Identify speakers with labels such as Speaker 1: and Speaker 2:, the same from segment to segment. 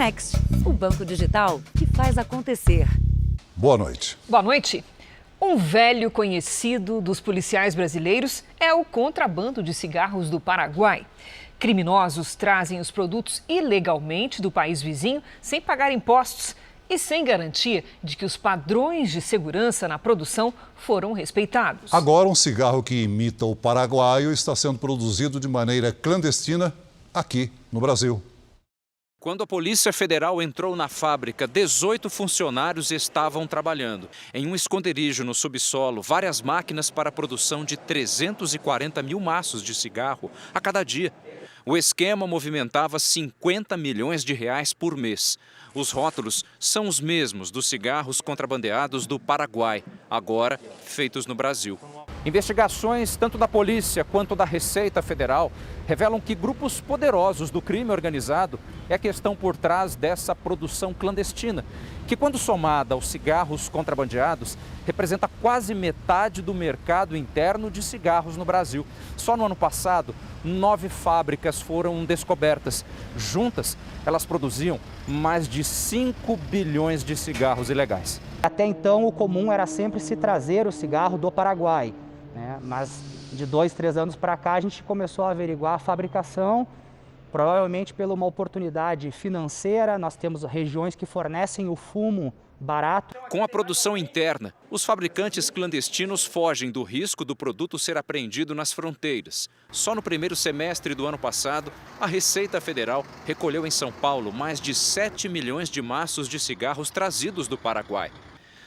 Speaker 1: Next, o banco digital que faz acontecer.
Speaker 2: Boa noite.
Speaker 3: Boa noite. Um velho conhecido dos policiais brasileiros é o contrabando de cigarros do Paraguai. Criminosos trazem os produtos ilegalmente do país vizinho sem pagar impostos e sem garantia de que os padrões de segurança na produção foram respeitados.
Speaker 2: Agora, um cigarro que imita o paraguaio está sendo produzido de maneira clandestina aqui no Brasil.
Speaker 4: Quando a Polícia Federal entrou na fábrica, 18 funcionários estavam trabalhando. Em um esconderijo no subsolo, várias máquinas para a produção de 340 mil maços de cigarro a cada dia. O esquema movimentava 50 milhões de reais por mês. Os rótulos são os mesmos dos cigarros contrabandeados do Paraguai, agora feitos no Brasil. Investigações tanto da polícia quanto da Receita Federal revelam que grupos poderosos do crime organizado é a questão por trás dessa produção clandestina, que quando somada aos cigarros contrabandeados, representa quase metade do mercado interno de cigarros no Brasil. Só no ano passado, 9 fábricas foram descobertas. Juntas, elas produziam mais de 5 bilhões de cigarros ilegais.
Speaker 5: Até então, o comum era sempre se trazer o cigarro do Paraguai, né? Mas de 2, 3 anos para cá, a gente começou a averiguar a fabricação, provavelmente por uma oportunidade financeira. Nós temos regiões que fornecem o fumo barato.
Speaker 4: Com a produção interna, os fabricantes clandestinos fogem do risco do produto ser apreendido nas fronteiras. Só no primeiro semestre do ano passado, a Receita Federal recolheu em São Paulo mais de 7 milhões de maços de cigarros trazidos do Paraguai.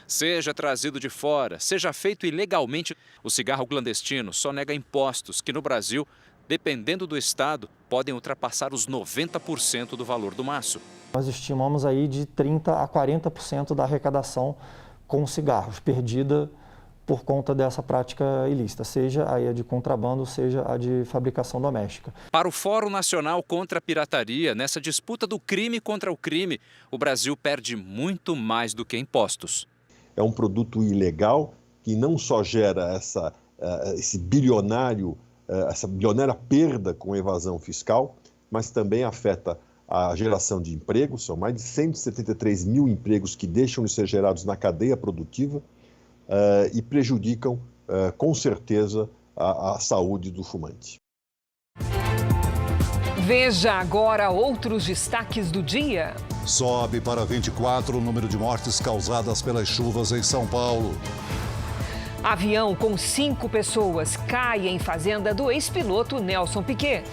Speaker 4: Seja trazido de fora, seja feito ilegalmente, o cigarro clandestino só nega impostos que no Brasil, dependendo do estado, podem ultrapassar os 90% do valor do maço.
Speaker 6: Nós estimamos aí de 30% a 40% da arrecadação com cigarros, perdida por conta dessa prática ilícita, seja a de contrabando, seja a de fabricação doméstica.
Speaker 4: Para o Fórum Nacional contra a Pirataria, nessa disputa do crime contra o crime, o Brasil perde muito mais do que impostos.
Speaker 7: É um produto ilegal que não só gera essa bilionária perda com evasão fiscal, mas também afeta a geração de empregos. São mais de 173 mil empregos que deixam de ser gerados na cadeia produtiva e prejudicam, com certeza, a saúde do fumante.
Speaker 3: Veja agora outros destaques do dia.
Speaker 2: Sobe para 24 o número de mortes causadas pelas chuvas em São Paulo.
Speaker 3: Avião com 5 pessoas cai em fazenda do ex-piloto Nelson Piquet.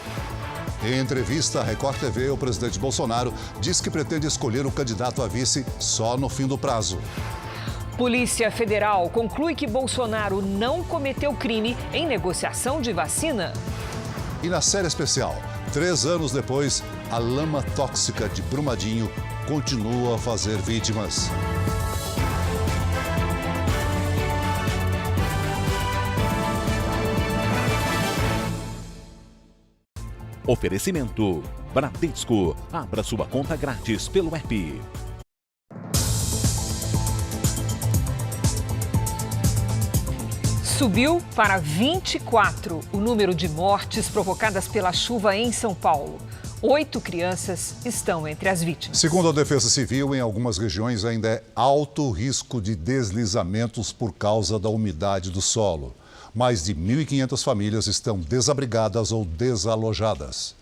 Speaker 2: Em entrevista à Record TV, o presidente Bolsonaro diz que pretende escolher o candidato a vice só no fim do prazo.
Speaker 3: Polícia Federal conclui que Bolsonaro não cometeu crime em negociação de vacina.
Speaker 2: E na série especial, 3 anos depois, a lama tóxica de Brumadinho continua a fazer vítimas.
Speaker 8: Oferecimento Bradesco. Abra sua conta grátis pelo app.
Speaker 3: Subiu para 24 o número de mortes provocadas pela chuva em São Paulo. 8 crianças estão entre as vítimas.
Speaker 2: Segundo a Defesa Civil, em algumas regiões ainda é alto o risco de deslizamentos por causa da umidade do solo. Mais de 1.500 famílias estão desabrigadas ou desalojadas.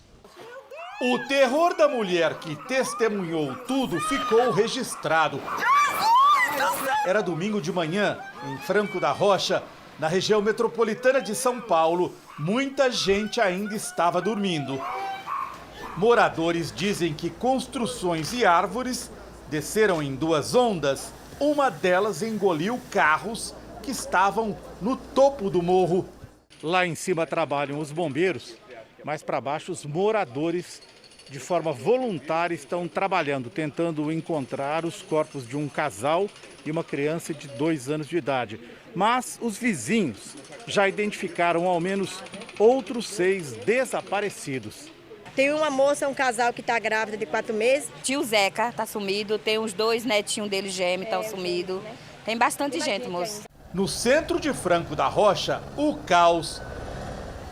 Speaker 9: O terror da mulher que testemunhou tudo ficou registrado. Era domingo de manhã, em Franco da Rocha, na região metropolitana de São Paulo. Muita gente ainda estava dormindo. Moradores dizem que construções e árvores desceram em 2 ondas. Uma delas engoliu carros que estavam no topo do morro. Lá em cima trabalham os bombeiros, mas para baixo os moradores, de forma voluntária, estão trabalhando, tentando encontrar os corpos de um casal e uma criança de 2 anos de idade. Mas os vizinhos já identificaram ao menos outros 6 desaparecidos.
Speaker 10: Tem uma moça, um casal que está grávida de 4 meses.
Speaker 11: Tio Zeca está sumido, tem uns 2 netinhos dele gêmeos estão sumidos. Tem bastante gente, moço.
Speaker 9: No centro de Franco da Rocha, o caos.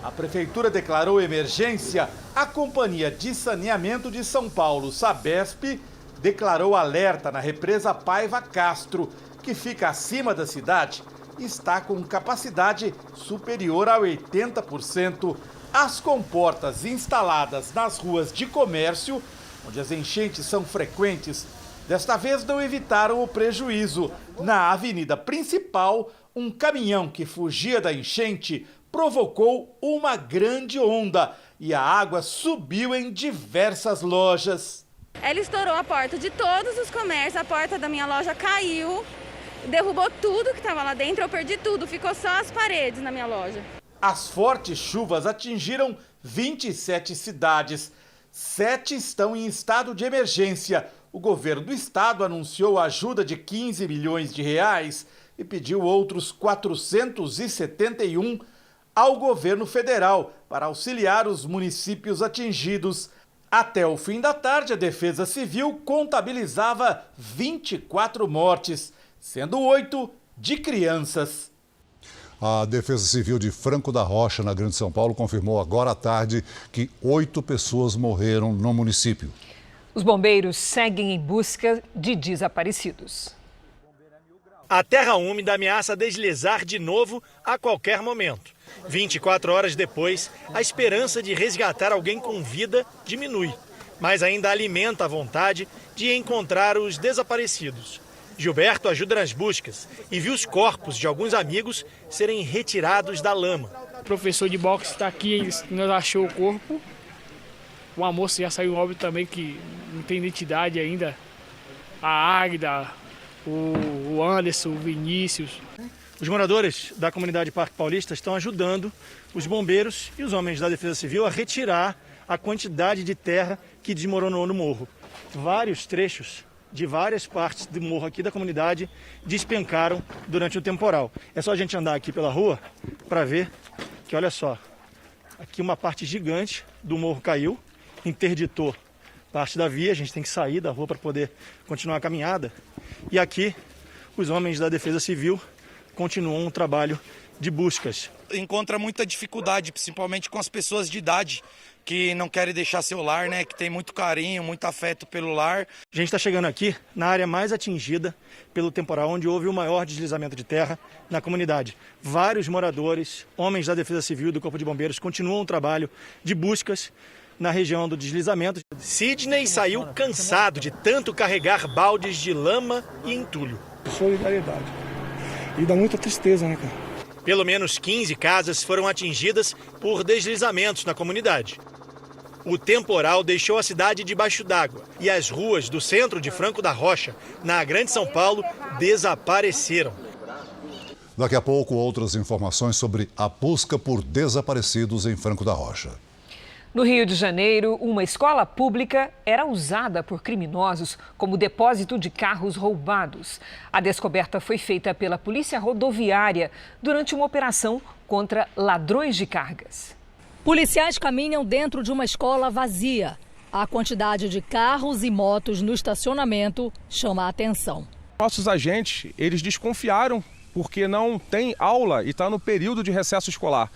Speaker 9: A prefeitura declarou emergência. A Companhia de Saneamento de São Paulo, Sabesp, declarou alerta na represa Paiva Castro, que fica acima da cidade e está com capacidade superior a 80%. As comportas instaladas nas ruas de comércio, onde as enchentes são frequentes, desta vez não evitaram o prejuízo. Na avenida principal, um caminhão que fugia da enchente provocou uma grande onda e a água subiu em diversas lojas.
Speaker 12: Ela estourou a porta de todos os comércios, a porta da minha loja caiu, derrubou tudo que estava lá dentro, eu perdi tudo, ficou só as paredes na minha loja.
Speaker 9: As fortes chuvas atingiram 27 cidades. 7 estão em estado de emergência. O governo do estado anunciou ajuda de 15 milhões de reais e pediu outros 471 ao governo federal para auxiliar os municípios atingidos. Até o fim da tarde, a Defesa Civil contabilizava 24 mortes, sendo 8 de crianças.
Speaker 2: A Defesa Civil de Franco da Rocha, na Grande São Paulo, confirmou agora à tarde que 8 pessoas morreram no município.
Speaker 3: Os bombeiros seguem em busca de desaparecidos.
Speaker 13: A terra úmida ameaça deslizar de novo a qualquer momento. 24 horas depois, a esperança de resgatar alguém com vida diminui, mas ainda alimenta a vontade de encontrar os desaparecidos. Gilberto ajuda nas buscas e viu os corpos de alguns amigos serem retirados da lama.
Speaker 14: O professor de boxe está aqui, nós achou o corpo. Uma moça já saiu óbito também, que não tem identidade ainda. A Águida, o Anderson, o Vinícius.
Speaker 13: Os moradores da comunidade Parque Paulista estão ajudando os bombeiros e os homens da Defesa Civil a retirar a quantidade de terra que desmoronou no morro. Vários trechos de várias partes do morro aqui da comunidade despencaram durante o temporal. É só a gente andar aqui pela rua para ver que, olha só, aqui uma parte gigante do morro caiu, interditou parte da via, a gente tem que sair da rua para poder continuar a caminhada. E aqui os homens da Defesa Civil continuam um trabalho de buscas.
Speaker 15: Encontra muita dificuldade, principalmente com as pessoas de idade, que não querem deixar seu lar, né? Que tem muito carinho, muito afeto pelo lar.
Speaker 13: A gente está chegando aqui na área mais atingida pelo temporal, onde houve o maior deslizamento de terra na comunidade. Vários moradores, homens da Defesa Civil e do Corpo de Bombeiros continuam o trabalho de buscas na região do deslizamento. Sidney saiu cansado de tanto carregar baldes de lama e entulho.
Speaker 16: Solidariedade. E dá muita tristeza, né, cara?
Speaker 13: Pelo menos 15 casas foram atingidas por deslizamentos na comunidade. O temporal deixou a cidade debaixo d'água e as ruas do centro de Franco da Rocha, na Grande São Paulo, desapareceram.
Speaker 2: Daqui a pouco, outras informações sobre a busca por desaparecidos em Franco da Rocha.
Speaker 3: No Rio de Janeiro, uma escola pública era usada por criminosos como depósito de carros roubados. A descoberta foi feita pela Polícia Rodoviária durante uma operação contra ladrões de cargas.
Speaker 17: Policiais caminham dentro de uma escola vazia. A quantidade de carros e motos no estacionamento chama a atenção.
Speaker 18: Nossos agentes, eles desconfiaram porque não tem aula e está no período de recesso escolar.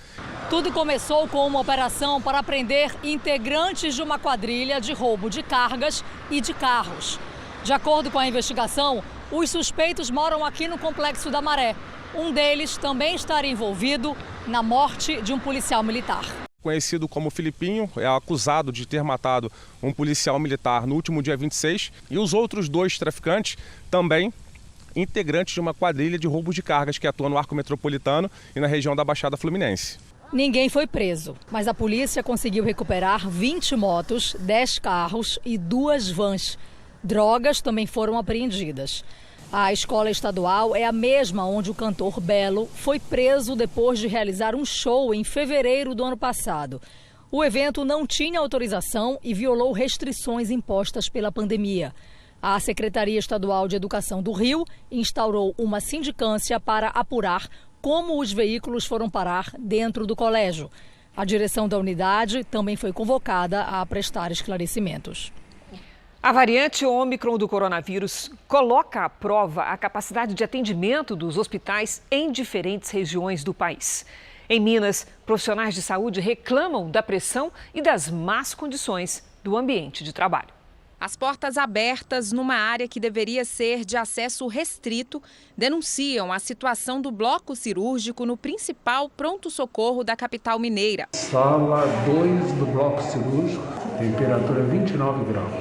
Speaker 17: Tudo começou com uma operação para prender integrantes de uma quadrilha de roubo de cargas e de carros. De acordo com a investigação, os suspeitos moram aqui no Complexo da Maré. Um deles também estaria envolvido na morte de um policial militar.
Speaker 18: Conhecido como Filipinho, é acusado de ter matado um policial militar no último dia 26 e os outros 2 traficantes também integrantes de uma quadrilha de roubo de cargas que atua no Arco Metropolitano e na região da Baixada Fluminense.
Speaker 17: Ninguém foi preso, mas a polícia conseguiu recuperar 20 motos, 10 carros e 2 vans. Drogas também foram apreendidas. A escola estadual é a mesma onde o cantor Belo foi preso depois de realizar um show em fevereiro do ano passado. O evento não tinha autorização e violou restrições impostas pela pandemia. A Secretaria Estadual de Educação do Rio instaurou uma sindicância para apurar como os veículos foram parar dentro do colégio. A direção da unidade também foi convocada a prestar esclarecimentos.
Speaker 3: A variante Ômicron do coronavírus coloca à prova a capacidade de atendimento dos hospitais em diferentes regiões do país. Em Minas, profissionais de saúde reclamam da pressão e das más condições do ambiente de trabalho.
Speaker 19: As portas abertas numa área que deveria ser de acesso restrito denunciam a situação do bloco cirúrgico no principal pronto-socorro da capital mineira.
Speaker 20: Sala 2 do bloco cirúrgico, temperatura 29 graus.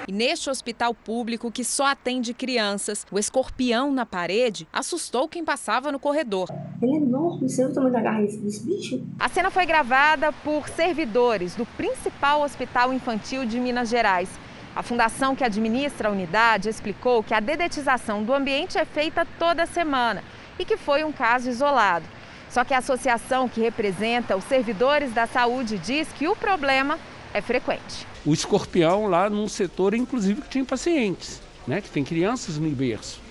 Speaker 19: E neste hospital público que só atende crianças, o escorpião na parede assustou quem passava no corredor.
Speaker 21: Ele é enorme, você viu o tamanho da garra desse bicho?
Speaker 19: A cena foi gravada por servidores do principal hospital infantil de Minas Gerais. A fundação que administra a unidade explicou que a dedetização do ambiente é feita toda semana e que foi um caso isolado. Só que a associação que representa os servidores da saúde diz que o problema é frequente.
Speaker 22: O escorpião lá num setor, inclusive, que tinha pacientes, né, que tem crianças no berço,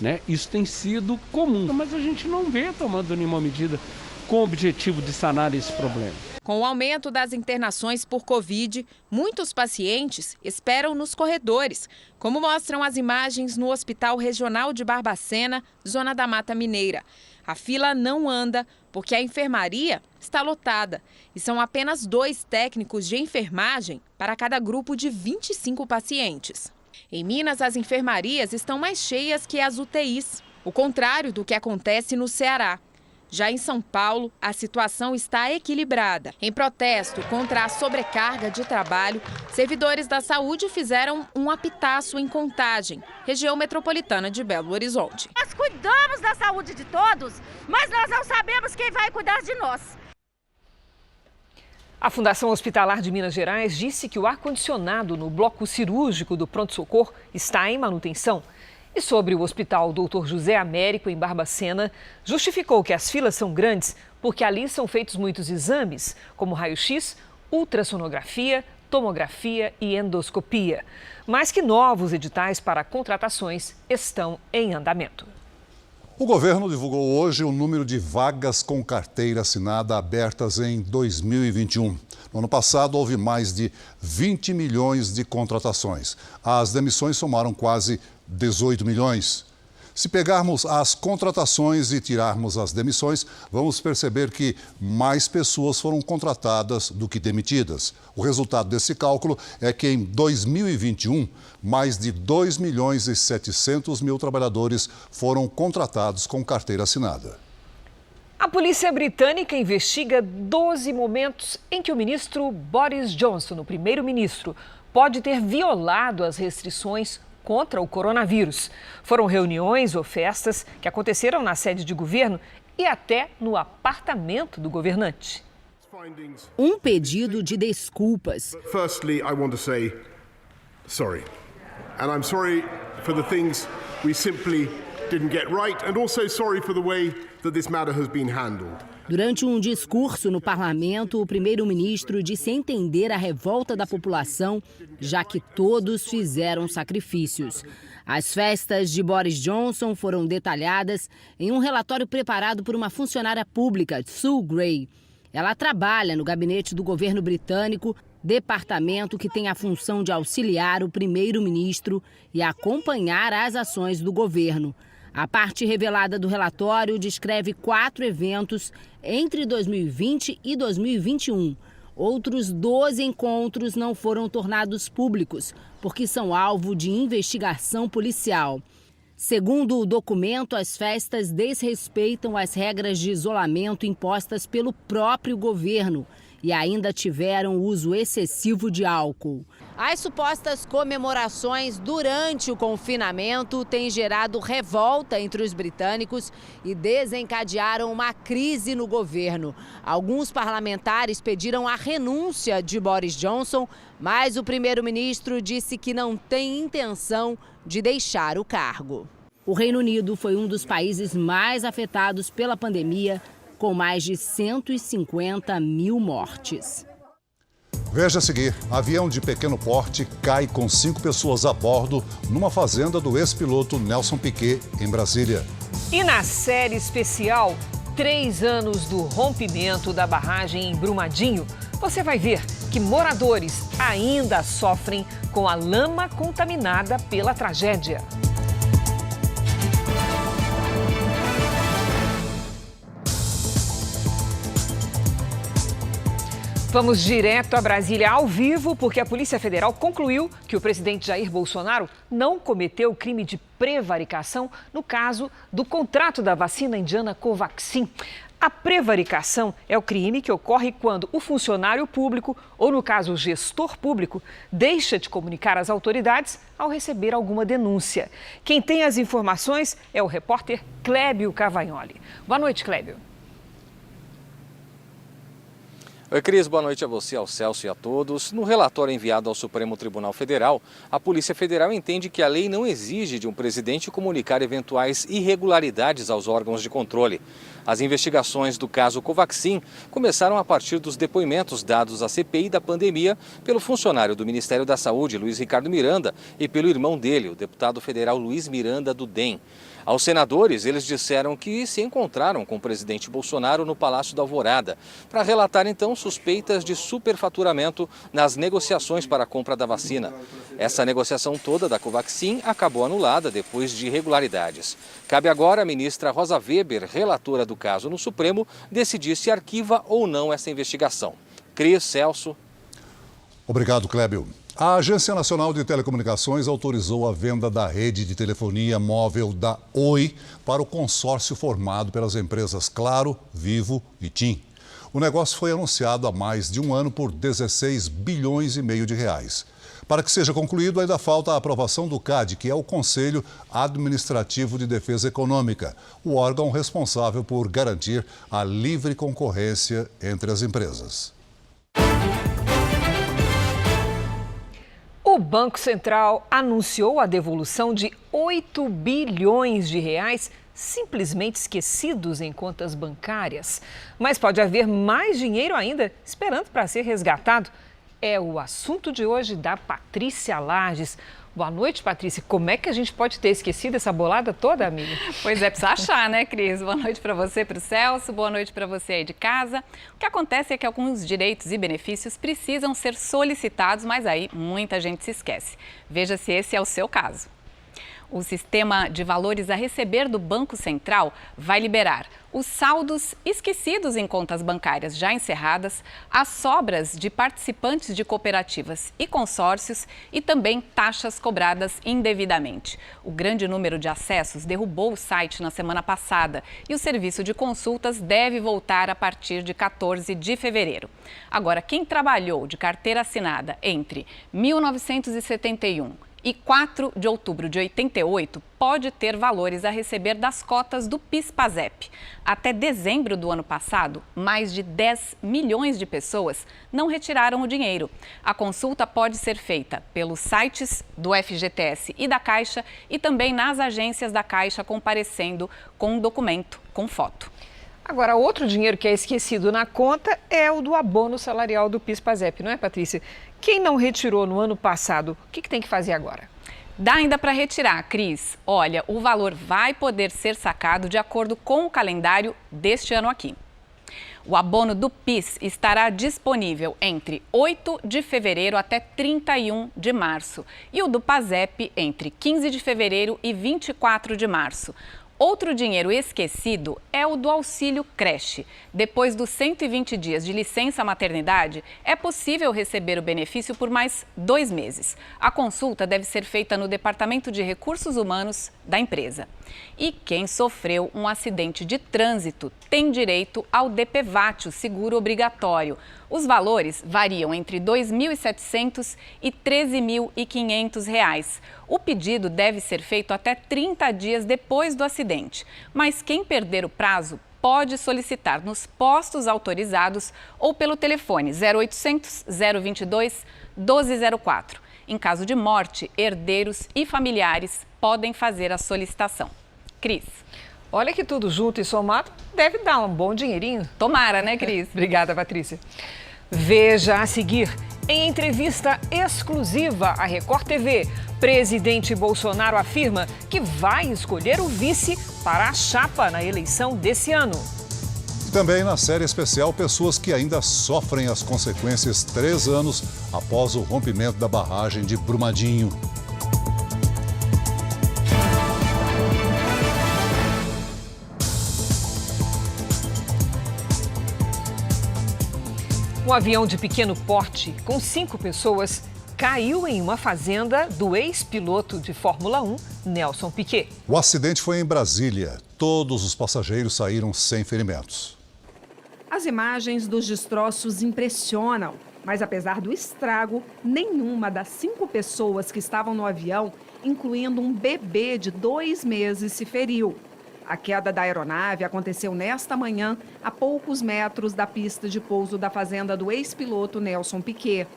Speaker 22: né? Isso tem sido comum, mas a gente não vê tomando nenhuma medida com o objetivo de sanar esse problema.
Speaker 19: Com o aumento das internações por Covid, muitos pacientes esperam nos corredores, como mostram as imagens no Hospital Regional de Barbacena, zona da Mata Mineira. A fila não anda porque a enfermaria está lotada e são apenas 2 técnicos de enfermagem para cada grupo de 25 pacientes. Em Minas, as enfermarias estão mais cheias que as UTIs, o contrário do que acontece no Ceará. Já em São Paulo, a situação está equilibrada. Em protesto contra a sobrecarga de trabalho, servidores da saúde fizeram um apitaço em Contagem, região metropolitana de Belo Horizonte.
Speaker 23: Nós cuidamos da saúde de todos, mas nós não sabemos quem vai cuidar de nós.
Speaker 3: A Fundação Hospitalar de Minas Gerais disse que o ar-condicionado no bloco cirúrgico do pronto-socorro está em manutenção. E sobre o Hospital Dr. José Américo, em Barbacena, justificou que as filas são grandes porque ali são feitos muitos exames, como raio-x, ultrassonografia, tomografia e endoscopia, mas que novos editais para contratações estão em andamento.
Speaker 2: O governo divulgou hoje o número de vagas com carteira assinada abertas em 2021. No ano passado, houve mais de 20 milhões de contratações. As demissões somaram quase 18 milhões. Se pegarmos as contratações e tirarmos as demissões, vamos perceber que mais pessoas foram contratadas do que demitidas. O resultado desse cálculo é que em 2021, mais de 2 milhões e 700 mil trabalhadores foram contratados com carteira assinada.
Speaker 3: A polícia britânica investiga 12 momentos em que o ministro Boris Johnson, o primeiro-ministro, pode ter violado as restrições contra o coronavírus. Foram reuniões ou festas que aconteceram na sede de governo e até no apartamento do governante.
Speaker 24: Um pedido de desculpas.
Speaker 25: Firstly, I want to say sorry. And I'm sorry for the things we simply didn't get right and also sorry for the way that this matter has been handled.
Speaker 24: Durante um discurso no parlamento, o primeiro-ministro disse entender a revolta da população, já que todos fizeram sacrifícios. As festas de Boris Johnson foram detalhadas em um relatório preparado por uma funcionária pública, Sue Gray. Ela trabalha no gabinete do governo britânico, departamento que tem a função de auxiliar o primeiro-ministro e acompanhar as ações do governo. A parte revelada do relatório descreve 4 eventos entre 2020 e 2021. Outros 12 encontros não foram tornados públicos, porque são alvo de investigação policial. Segundo o documento, as festas desrespeitam as regras de isolamento impostas pelo próprio governo e ainda tiveram uso excessivo de álcool. As supostas comemorações durante o confinamento têm gerado revolta entre os britânicos e desencadearam uma crise no governo. Alguns parlamentares pediram a renúncia de Boris Johnson, mas o primeiro-ministro disse que não tem intenção de deixar o cargo. O Reino Unido foi um dos países mais afetados pela pandemia, com mais de 150 mil mortes.
Speaker 2: Veja a seguir, avião de pequeno porte cai com 5 pessoas a bordo numa fazenda do ex-piloto Nelson Piquet, em Brasília.
Speaker 3: E na série especial, 3 anos do rompimento da barragem em Brumadinho, você vai ver que moradores ainda sofrem com a lama contaminada pela tragédia. Vamos direto a Brasília ao vivo, porque a Polícia Federal concluiu que o presidente Jair Bolsonaro não cometeu crime de prevaricação no caso do contrato da vacina indiana Covaxin. A prevaricação é o crime que ocorre quando o funcionário público, ou no caso o gestor público, deixa de comunicar às autoridades ao receber alguma denúncia. Quem tem as informações é o repórter Clébio Cavagnoli. Boa noite, Clébio.
Speaker 1: Oi, Cris, boa noite a você, ao Celso e a todos. No relatório enviado ao Supremo Tribunal Federal, a Polícia Federal entende que a lei não exige de um presidente comunicar eventuais irregularidades aos órgãos de controle. As investigações do caso Covaxin começaram a partir dos depoimentos dados à CPI da pandemia pelo funcionário do Ministério da Saúde, Luiz Ricardo Miranda, e pelo irmão dele, o deputado federal Luiz Miranda do DEM. Aos senadores, eles disseram que se encontraram com o presidente Bolsonaro no Palácio da Alvorada para relatar, então, suspeitas de superfaturamento nas negociações para a compra da vacina. Essa negociação toda da Covaxin acabou anulada depois de irregularidades. Cabe agora à ministra Rosa Weber, relatora do caso no Supremo, decidir se arquiva ou não essa investigação. Cris, Celso.
Speaker 2: Obrigado, Clébio. A Agência Nacional de Telecomunicações autorizou a venda da rede de telefonia móvel da Oi para o consórcio formado pelas empresas Claro, Vivo e TIM. O negócio foi anunciado há mais de um ano por 16 bilhões e meio de reais. Para que seja concluído, ainda falta a aprovação do CAD, que é o Conselho Administrativo de Defesa Econômica, o órgão responsável por garantir a livre concorrência entre as empresas.
Speaker 3: O Banco Central anunciou a devolução de 8 bilhões de reais simplesmente esquecidos em contas bancárias. Mas pode haver mais dinheiro ainda esperando para ser resgatado. É o assunto de hoje da Patrícia Lages. Boa noite, Patrícia. Como é que a gente pode ter esquecido essa bolada toda, amiga?
Speaker 4: Pois é, precisa achar, né, Cris? Boa noite para você, para o Celso. Boa noite para você aí de casa. O que acontece é que alguns direitos e benefícios precisam ser solicitados, mas aí muita gente se esquece. Veja se esse é o seu caso. O sistema de valores a receber do Banco Central vai liberar os saldos esquecidos em contas bancárias já encerradas, as sobras de participantes de cooperativas e consórcios e também taxas cobradas indevidamente. O grande número de acessos derrubou o site na semana passada e o serviço de consultas deve voltar a partir de 14 de fevereiro. Agora, quem trabalhou de carteira assinada entre 1971 e 4 de outubro de 88 pode ter valores a receber das cotas do PIS/PASEP. Até dezembro do ano passado, mais de 10 milhões de pessoas não retiraram o dinheiro. A consulta pode ser feita pelos sites do FGTS e da Caixa e também nas agências da Caixa comparecendo com um documento com foto.
Speaker 3: Agora, outro dinheiro que é esquecido na conta é o do abono salarial do PIS/PASEP, não é, Patrícia? Quem não retirou no ano passado, o que tem que fazer agora?
Speaker 4: Dá ainda para retirar, Cris. Olha, o valor vai poder ser sacado de acordo com o calendário deste ano aqui. O abono do PIS estará disponível entre 8 de fevereiro até 31 de março e o do PASEP entre 15 de fevereiro e 24 de março. Outro dinheiro esquecido é o do auxílio creche. Depois dos 120 dias de licença maternidade, é possível receber o benefício por mais 2 meses. A consulta deve ser feita no Departamento de Recursos Humanos da empresa. E quem sofreu um acidente de trânsito tem direito ao DPVAT, o seguro obrigatório. Os valores variam entre R$ 2.700 e R$ 13.500. O pedido deve ser feito até 30 dias depois do acidente, mas quem perder o prazo pode solicitar nos postos autorizados ou pelo telefone 0800 022 1204. Em caso de morte, herdeiros e familiares podem fazer a solicitação. Cris.
Speaker 3: Olha que tudo junto e somado deve dar um bom dinheirinho.
Speaker 4: Tomara, né, Cris?
Speaker 3: Obrigada, Patrícia. Veja a seguir, em entrevista exclusiva à Record TV, presidente Bolsonaro afirma que vai escolher o vice para a chapa na eleição desse ano.
Speaker 2: E também na série especial, pessoas que ainda sofrem as consequências 3 anos após o rompimento da barragem de Brumadinho.
Speaker 3: Um avião de pequeno porte, com 5 pessoas, caiu em uma fazenda do ex-piloto de Fórmula 1, Nelson Piquet.
Speaker 2: O acidente foi em Brasília. Todos os passageiros saíram sem ferimentos.
Speaker 5: As imagens dos destroços impressionam, mas apesar do estrago, nenhuma das 5 pessoas que estavam no avião, incluindo um bebê de 2 meses, se feriu. A queda da aeronave aconteceu nesta manhã, a poucos metros da pista de pouso da fazenda do ex-piloto Nelson Piquet.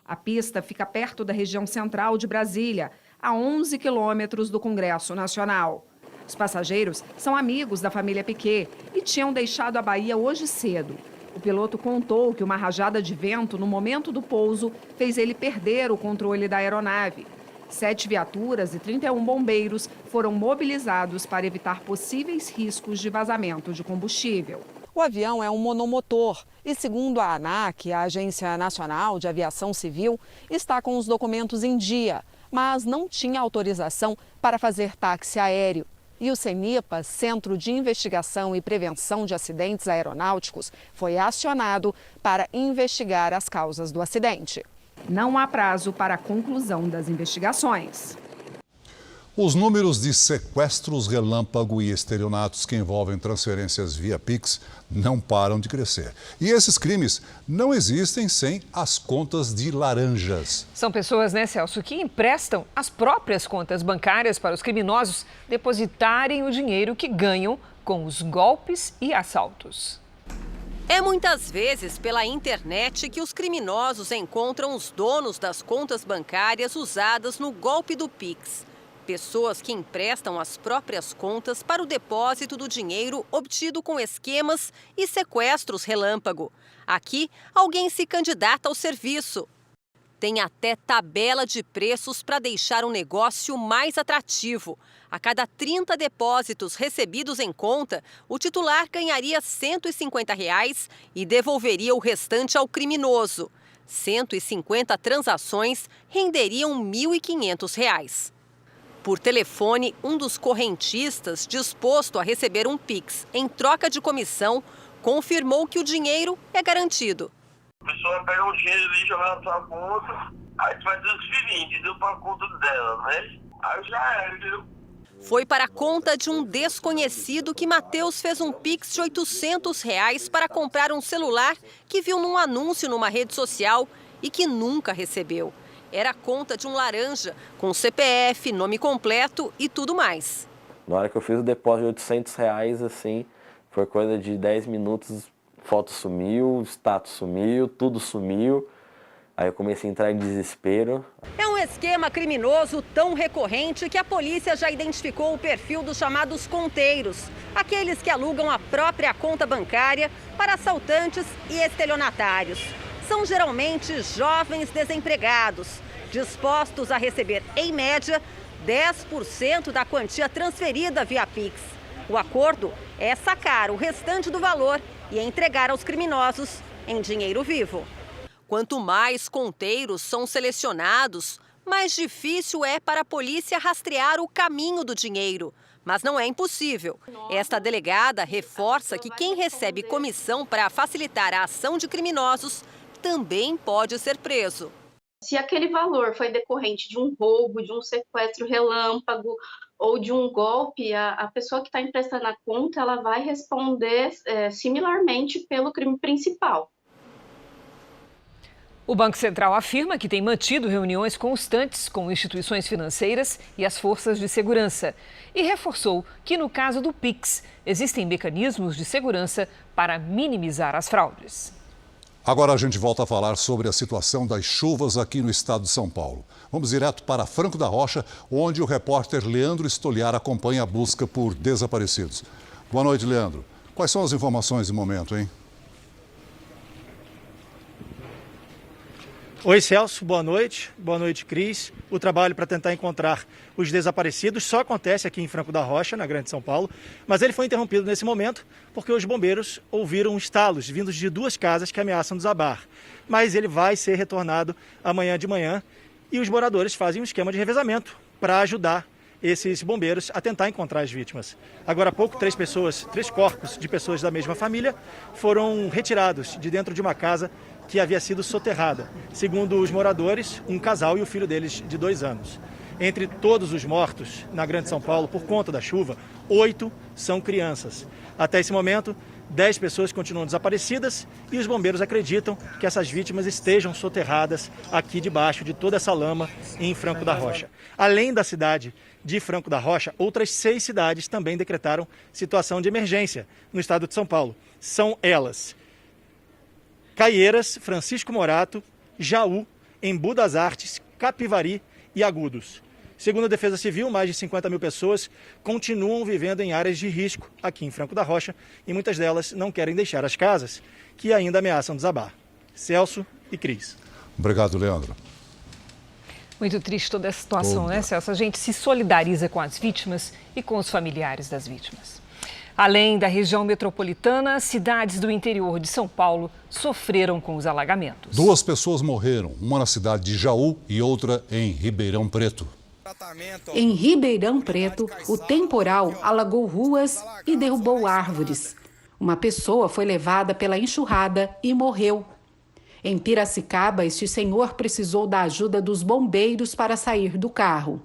Speaker 5: A pista fica perto da região central de Brasília, a 11 quilômetros do Congresso Nacional. Os passageiros são amigos da família Piquet e tinham deixado a Bahia hoje cedo. O piloto contou que uma rajada de vento no momento do pouso fez ele perder o controle da aeronave. 7 viaturas e 31 bombeiros foram mobilizados para evitar possíveis riscos de vazamento de combustível.
Speaker 6: O avião é um monomotor e, segundo a ANAC, a Agência Nacional de Aviação Civil, está com os documentos em dia, mas não tinha autorização para fazer táxi aéreo. E o CENIPA, Centro de Investigação e Prevenção de Acidentes Aeronáuticos, foi acionado para investigar as causas do acidente.
Speaker 5: Não há prazo para a conclusão das investigações.
Speaker 2: Os números de sequestros relâmpago e estelionatos que envolvem transferências via Pix não param de crescer. E esses crimes não existem sem as contas de laranjas.
Speaker 3: São pessoas, né, Celso, que emprestam as próprias contas bancárias para os criminosos depositarem o dinheiro que ganham com os golpes e assaltos.
Speaker 7: É muitas vezes pela internet que os criminosos encontram os donos das contas bancárias usadas no golpe do Pix. Pessoas que emprestam as próprias contas para o depósito do dinheiro obtido com esquemas e sequestros relâmpago. Aqui, alguém se candidata ao serviço. Tem até tabela de preços para deixar o negócio mais atrativo. A cada 30 depósitos recebidos em conta, o titular ganharia R$ 150 e devolveria o restante ao criminoso. 150 transações renderiam R$ 1.500. Por telefone, um dos correntistas, disposto a receber um Pix em troca de comissão, confirmou que o dinheiro é garantido.
Speaker 8: A pessoa vai pegar o dinheiro ali, jogar na sua conta, aí tu vai transferir, entendeu? Para a conta dela, né? Aí já é, entendeu?
Speaker 7: Foi para a conta de um desconhecido que Matheus fez um Pix de R$ 800 para comprar um celular que viu num anúncio numa rede social e que nunca recebeu. Era a conta de um laranja, com CPF, nome completo e tudo mais.
Speaker 10: Na hora que eu fiz o depósito de R$ 800, assim, foi coisa de 10 minutos, foto sumiu, status sumiu, tudo sumiu. Aí eu comecei a entrar em desespero.
Speaker 7: É um esquema criminoso tão recorrente que a polícia já identificou o perfil dos chamados conteiros, aqueles que alugam a própria conta bancária para assaltantes e estelionatários. São geralmente jovens desempregados, dispostos a receber, em média, 10% da quantia transferida via Pix. O acordo é sacar o restante do valor e entregar aos criminosos em dinheiro vivo. Quanto mais conteiros são selecionados, mais difícil é para a polícia rastrear o caminho do dinheiro. Mas não é impossível. Esta delegada reforça que quem recebe comissão para facilitar a ação de criminosos também pode ser preso.
Speaker 21: Se aquele valor foi decorrente de um roubo, de um sequestro relâmpago ou de um golpe, a pessoa que está emprestando a conta, ela vai responder similarmente pelo crime principal.
Speaker 3: O Banco Central afirma que tem mantido reuniões constantes com instituições financeiras e as forças de segurança e reforçou que, no caso do Pix, existem mecanismos de segurança para minimizar as fraudes.
Speaker 2: Agora a gente volta a falar sobre a situação das chuvas aqui no estado de São Paulo. Vamos direto para Franco da Rocha, onde o repórter Leandro Stoliar acompanha a busca por desaparecidos. Boa noite, Leandro. Quais são as informações do momento, hein?
Speaker 13: Oi, Celso, boa noite. Boa noite, Cris. O trabalho para tentar encontrar os desaparecidos só acontece aqui em Franco da Rocha, na Grande São Paulo, mas ele foi interrompido nesse momento porque os bombeiros ouviram estalos vindos de 2 casas que ameaçam desabar. Mas ele vai ser retornado amanhã de manhã e os moradores fazem um esquema de revezamento para ajudar esses bombeiros a tentar encontrar as vítimas. Agora há pouco, 3 corpos de pessoas da mesma família foram retirados de dentro de uma casa que havia sido soterrada. Segundo os moradores, um casal e o filho deles de 2 anos. Entre todos os mortos na Grande São Paulo por conta da chuva, 8 são crianças. Até esse momento, 10 pessoas continuam desaparecidas e os bombeiros acreditam que essas vítimas estejam soterradas aqui debaixo de toda essa lama em Franco da Rocha. Além da cidade de Franco da Rocha, outras 6 cidades também decretaram situação de emergência no estado de São Paulo. São elas: Caieiras, Francisco Morato, Jaú, Embu das Artes, Capivari e Agudos. Segundo a Defesa Civil, mais de 50 mil pessoas continuam vivendo em áreas de risco aqui em Franco da Rocha e muitas delas não querem deixar as casas, que ainda ameaçam desabar. Celso e Cris.
Speaker 2: Obrigado, Leandro.
Speaker 3: Muito triste toda essa situação, né, Celso? A gente se solidariza com as vítimas e com os familiares das vítimas. Além da região metropolitana, cidades do interior de São Paulo sofreram com os alagamentos.
Speaker 2: 2 pessoas morreram, uma na cidade de Jaú e outra em Ribeirão Preto.
Speaker 9: Em Ribeirão Preto, o temporal alagou ruas e derrubou árvores. Uma pessoa foi levada pela enxurrada e morreu. Em Piracicaba, este senhor precisou da ajuda dos bombeiros para sair do carro.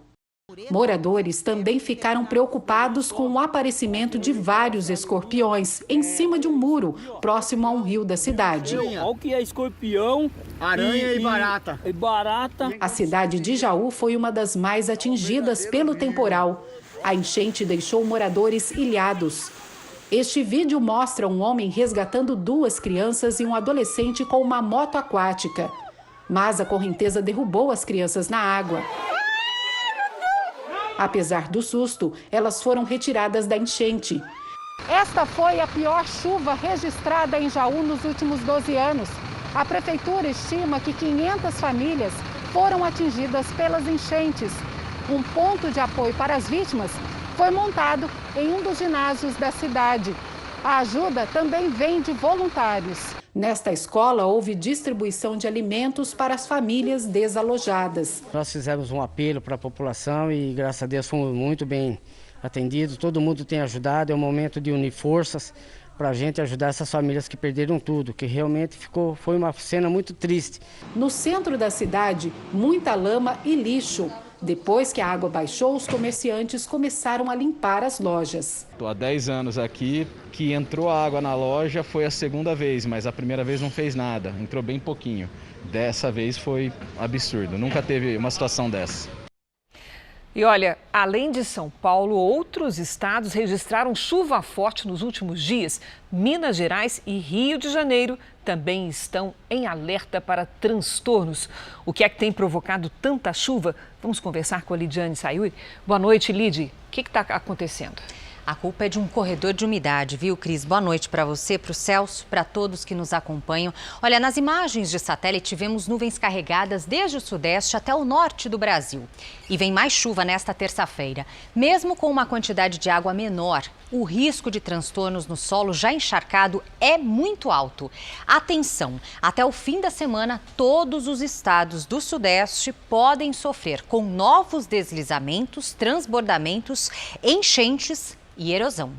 Speaker 9: Moradores também ficaram preocupados com o aparecimento de vários escorpiões em cima de um muro, próximo a um rio da cidade.
Speaker 11: Olha o que é escorpião, aranha e barata.
Speaker 9: A cidade de Jaú foi uma das mais atingidas pelo temporal. A enchente deixou moradores ilhados. Este vídeo mostra um homem resgatando 2 crianças e um adolescente com uma moto aquática. Mas a correnteza derrubou as crianças na água. Apesar do susto, elas foram retiradas da enchente. Esta foi a pior chuva registrada em Jaú nos últimos 12 anos. A prefeitura estima que 500 famílias foram atingidas pelas enchentes. Um ponto de apoio para as vítimas foi montado em um dos ginásios da cidade. A ajuda também vem de voluntários. Nesta escola, houve distribuição de alimentos para as famílias desalojadas.
Speaker 11: Nós fizemos um apelo para a população e, graças a Deus, fomos muito bem atendidos. Todo mundo tem ajudado. É um momento de unir forças para a gente ajudar essas famílias que perderam tudo, que realmente foi uma cena muito triste.
Speaker 9: No centro da cidade, muita lama e lixo. Depois que a água baixou, os comerciantes começaram a limpar as lojas.
Speaker 12: Estou há 10 anos aqui, que entrou água na loja foi a segunda vez, mas a primeira vez não fez nada, entrou bem pouquinho. Dessa vez foi absurdo, nunca teve uma situação dessa.
Speaker 3: E olha, além de São Paulo, outros estados registraram chuva forte nos últimos dias. Minas Gerais e Rio de Janeiro também estão em alerta para transtornos. O que é que tem provocado tanta chuva? Vamos conversar com a Lidiane Sayuri. Boa noite, Lidi. O que está acontecendo?
Speaker 14: A culpa é de um corredor de umidade, viu, Cris? Boa noite para você, para o Celso, para todos que nos acompanham. Olha, nas imagens de satélite vemos nuvens carregadas desde o sudeste até o norte do Brasil. E vem mais chuva nesta terça-feira. Mesmo com uma quantidade de água menor, o risco de transtornos no solo já encharcado é muito alto. Atenção, até o fim da semana, todos os estados do sudeste podem sofrer com novos deslizamentos, transbordamentos, enchentes e erosão.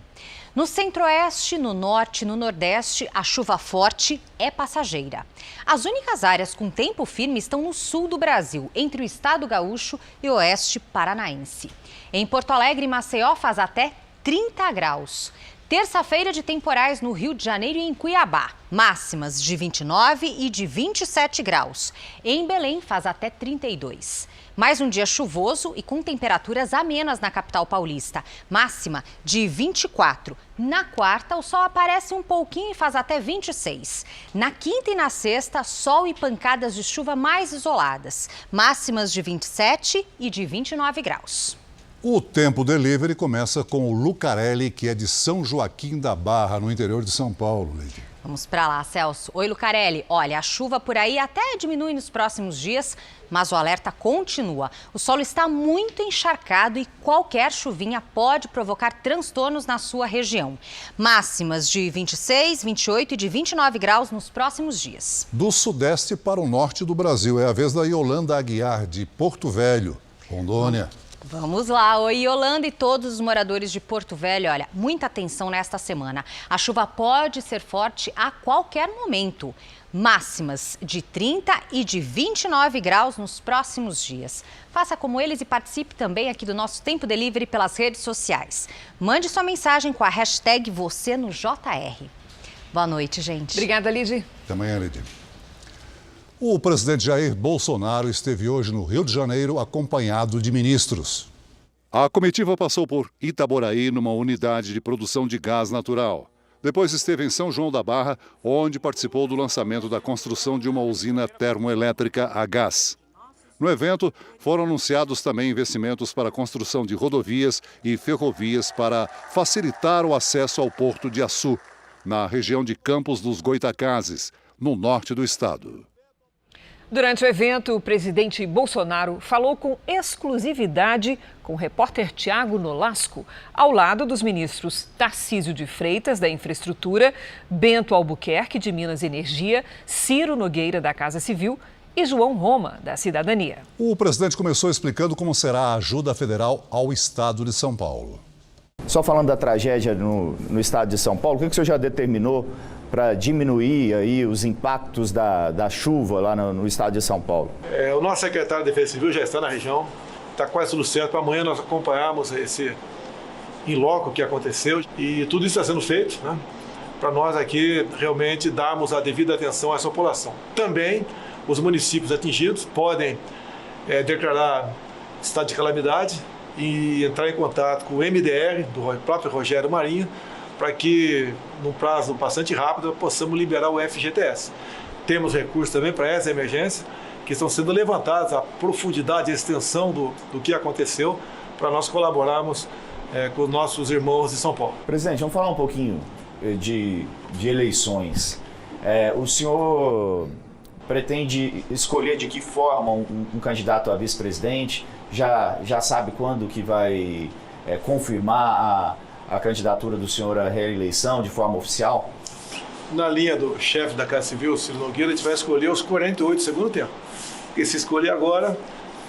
Speaker 14: No centro-oeste, no norte e no nordeste, a chuva forte é passageira. As únicas áreas com tempo firme estão no sul do Brasil, entre o estado gaúcho e o oeste paranaense. Em Porto Alegre e Maceió faz até 30 graus. Terça-feira de temporais no Rio de Janeiro e em Cuiabá. Máximas de 29 e de 27 graus. Em Belém faz até 32. Mais um dia chuvoso e com temperaturas amenas na capital paulista. Máxima de 24. Na quarta, o sol aparece um pouquinho e faz até 26. Na quinta e na sexta, sol e pancadas de chuva mais isoladas. Máximas de 27 e de 29 graus.
Speaker 2: O Tempo Delivery começa com o Lucarelli, que é de São Joaquim da Barra, no interior de São Paulo.
Speaker 14: Vamos para lá, Celso. Oi, Lucarelli. Olha, a chuva por aí até diminui nos próximos dias, mas o alerta continua. O solo está muito encharcado e qualquer chuvinha pode provocar transtornos na sua região. Máximas de 26, 28 e de 29 graus nos próximos dias.
Speaker 2: Do sudeste para o norte do Brasil. É a vez da Yolanda Aguiar, de Porto Velho, Rondônia.
Speaker 14: Vamos lá, oi Yolanda e todos os moradores de Porto Velho, olha, muita atenção nesta semana. A chuva pode ser forte a qualquer momento. Máximas de 30 e de 29 graus nos próximos dias. Faça como eles e participe também aqui do nosso Tempo Delivery pelas redes sociais. Mande sua mensagem com a hashtag #VocêNoJR. Boa noite, gente.
Speaker 3: Obrigada, Lidy.
Speaker 2: Até amanhã, Lidy. O presidente Jair Bolsonaro esteve hoje no Rio de Janeiro acompanhado de ministros. A comitiva passou por Itaboraí, numa unidade de produção de gás natural. Depois esteve em São João da Barra, onde participou do lançamento da construção de uma usina termoelétrica a gás. No evento, foram anunciados também investimentos para a construção de rodovias e ferrovias para facilitar o acesso ao Porto de Açu, na região de Campos dos Goitacazes, no norte do estado.
Speaker 3: Durante o evento, o presidente Bolsonaro falou com exclusividade com o repórter Tiago Nolasco, ao lado dos ministros Tarcísio de Freitas, da Infraestrutura, Bento Albuquerque, de Minas e Energia, Ciro Nogueira, da Casa Civil e João Roma, da Cidadania.
Speaker 2: O presidente começou explicando como será a ajuda federal ao estado de São Paulo.
Speaker 15: Só falando da tragédia no estado de São Paulo, o que o senhor já determinou para diminuir aí os impactos da chuva lá no estado de São Paulo?
Speaker 16: O nosso secretário de Defesa Civil já está na região, está quase tudo certo para amanhã nós acompanharmos esse in loco que aconteceu e tudo isso está sendo feito, né, para nós aqui realmente darmos a devida atenção a essa população. Também os municípios atingidos podem declarar estado de calamidade e entrar em contato com o MDR, do próprio Rogério Marinho, para que, num prazo bastante rápido, possamos liberar o FGTS. Temos recursos também para essa emergência, que estão sendo levantados, a profundidade e a extensão do que aconteceu, para nós colaborarmos com os nossos irmãos de São Paulo.
Speaker 15: Presidente, vamos falar um pouquinho de eleições. O senhor pretende escolher de que forma um candidato a vice-presidente? Já sabe quando que vai confirmar a candidatura do senhor à reeleição de forma oficial?
Speaker 16: Na linha do chefe da Casa Civil, Ciro Nogueira, a gente vai escolher os 48 do segundo tempo. Porque se escolher agora,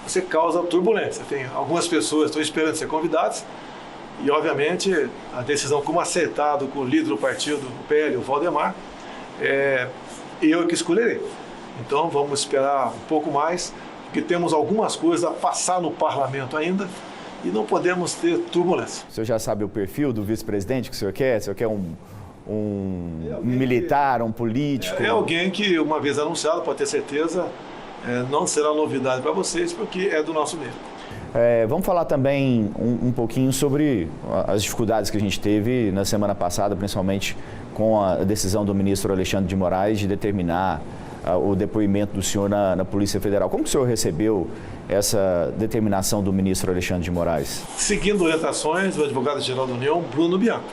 Speaker 16: você causa turbulência. Tem algumas pessoas que estão esperando ser convidadas e, obviamente, a decisão como acertado com o líder do partido, o PL, o Valdemar, eu que escolherei. Então vamos esperar um pouco mais, porque temos algumas coisas a passar no parlamento ainda e não podemos ter turbulência.
Speaker 15: O senhor já sabe o perfil do vice-presidente que o senhor quer? O senhor quer um militar, um político?
Speaker 16: É alguém que, uma vez anunciado, pode ter certeza, não será novidade para vocês, porque é do nosso meio.
Speaker 15: Vamos falar também um pouquinho sobre as dificuldades que a gente teve na semana passada, principalmente com a decisão do ministro Alexandre de Moraes de determinar o depoimento do senhor na Polícia Federal. Como que o senhor recebeu essa determinação do ministro Alexandre de Moraes?
Speaker 16: Seguindo orientações do advogado-geral da União, Bruno Bianco.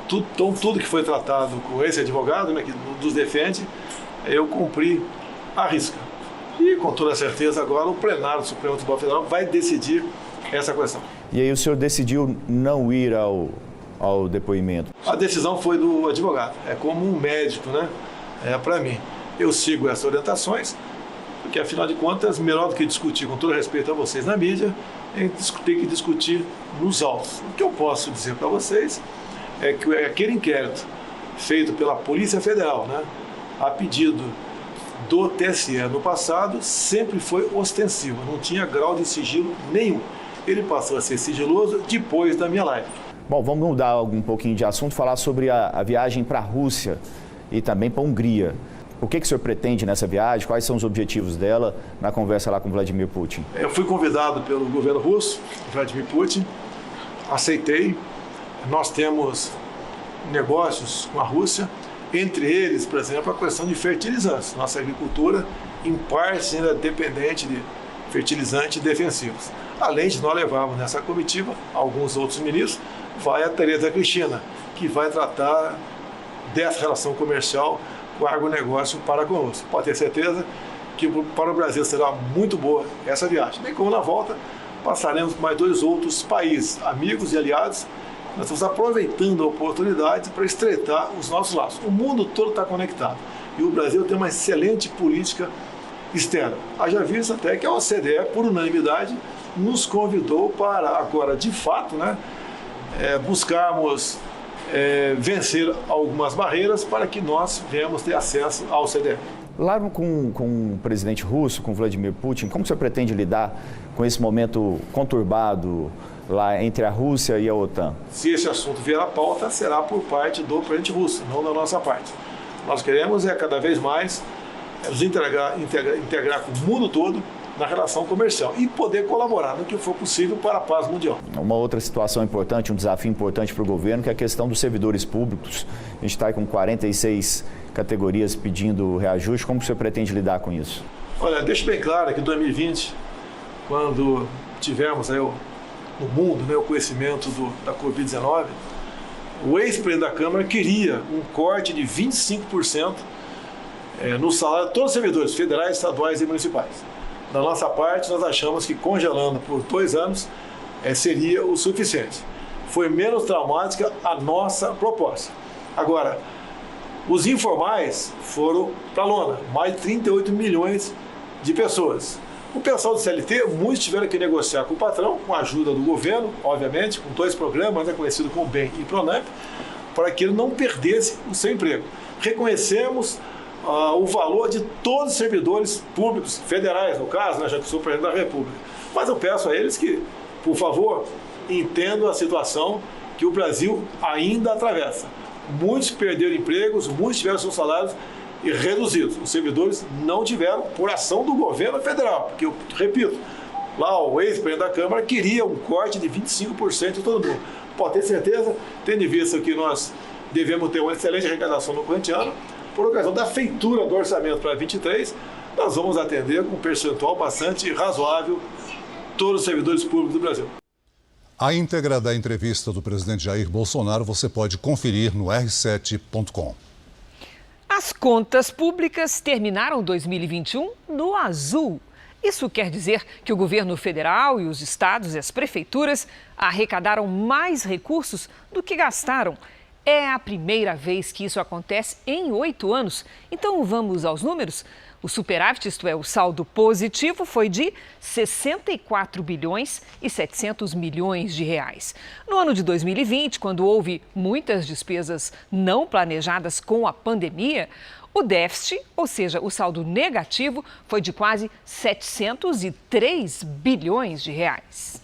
Speaker 16: Tudo que foi tratado com esse advogado, né, que nos defende, eu cumpri à risca. E com toda certeza agora o plenário do Supremo Tribunal Federal vai decidir essa questão.
Speaker 15: E aí o senhor decidiu não ir ao depoimento?
Speaker 16: A decisão foi do advogado, é como um médico, né? Para mim. Eu sigo essas orientações, porque afinal de contas, melhor do que discutir, com todo respeito a vocês na mídia, tem que discutir nos autos. O que eu posso dizer para vocês é que aquele inquérito feito pela Polícia Federal, né, a pedido do TSE no passado, sempre foi ostensivo, não tinha grau de sigilo nenhum. Ele passou a ser sigiloso depois da minha live.
Speaker 15: Bom, vamos mudar um pouquinho de assunto, falar sobre a viagem para a Rússia e também para a Hungria. O que o senhor pretende nessa viagem? Quais são os objetivos dela na conversa lá com Vladimir Putin?
Speaker 16: Eu fui convidado pelo governo russo, Vladimir Putin, aceitei. Nós temos negócios com a Rússia, entre eles, por exemplo, a questão de fertilizantes. Nossa agricultura, em parte, ainda é dependente de fertilizantes defensivos. Além de nós levarmos nessa comitiva alguns outros ministros, vai a Tereza Cristina, que vai tratar dessa relação comercial o agronegócio para conosco. Pode ter certeza que para o Brasil será muito boa essa viagem. Bem como na volta, passaremos por mais 2 outros países, amigos e aliados. Nós estamos aproveitando a oportunidade para estreitar os nossos laços. O mundo todo está conectado e o Brasil tem uma excelente política externa. Haja visto até que a OCDE, por unanimidade, nos convidou para agora, de fato, buscarmos vencer algumas barreiras para que nós venhamos ter acesso à OCDE.
Speaker 15: Lá com o presidente russo, com Vladimir Putin, como você pretende lidar com esse momento conturbado lá entre a Rússia e a OTAN?
Speaker 16: Se esse assunto vier à pauta, será por parte do presidente russo, não da nossa parte. Nós queremos cada vez mais nos integrar com o mundo todo na relação comercial e poder colaborar no que for possível para a paz mundial.
Speaker 15: Uma outra situação importante, um desafio importante para o governo, que é a questão dos servidores públicos. A gente está com 46 categorias pedindo reajuste. Como você pretende lidar com isso?
Speaker 16: Olha, deixo bem claro que em 2020, quando tivemos no mundo o conhecimento da Covid-19, o ex-presidente da Câmara queria um corte de 25% no salário de todos os servidores federais, estaduais e municipais. Da nossa parte, nós achamos que congelando por 2 anos seria o suficiente. Foi menos traumática a nossa proposta. Agora, os informais foram para a lona, mais de 38 milhões de pessoas. O pessoal do CLT, muitos tiveram que negociar com o patrão, com a ajuda do governo, obviamente, com 2 programas, conhecido como BEM e PRONAMP, para que ele não perdesse o seu emprego. Reconhecemos o valor de todos os servidores públicos, federais, no caso, já que sou presidente da República. Mas eu peço a eles que, por favor, entendam a situação que o Brasil ainda atravessa. Muitos perderam empregos, muitos tiveram seus salários reduzidos. Os servidores não tiveram por ação do governo federal, porque, eu repito, lá o ex-presidente da Câmara queria um corte de 25% de todo mundo. Pode ter certeza, tendo em vista que nós devemos ter uma excelente arrecadação no corrente ano, por ocasião da feitura do orçamento para 23, nós vamos atender com um percentual bastante razoável todos os servidores públicos do Brasil.
Speaker 2: A íntegra da entrevista do presidente Jair Bolsonaro você pode conferir no r7.com.
Speaker 3: As contas públicas terminaram 2021 no azul. Isso quer dizer que o governo federal e os estados e as prefeituras arrecadaram mais recursos do que gastaram. É a primeira vez que isso acontece em 8 anos. Então vamos aos números. O superávit, isto é, o saldo positivo, foi de 64 bilhões e 700 milhões de reais. No ano de 2020, quando houve muitas despesas não planejadas com a pandemia, o déficit, ou seja, o saldo negativo, foi de quase 703 bilhões de reais.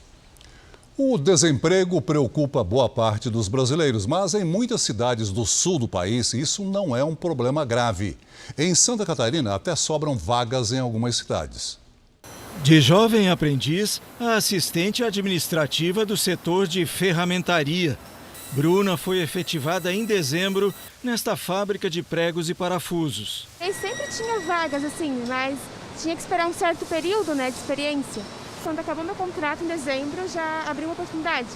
Speaker 2: O desemprego preocupa boa parte dos brasileiros, mas em muitas cidades do sul do país isso não é um problema grave. Em Santa Catarina até sobram vagas em algumas cidades.
Speaker 17: De jovem aprendiz a assistente administrativa do setor de ferramentaria. Bruna foi efetivada em dezembro nesta fábrica de pregos e parafusos.
Speaker 18: Eu sempre tinha vagas assim, mas tinha que esperar um certo período, de experiência. Quando acabou meu contrato em dezembro, já abriu uma oportunidade.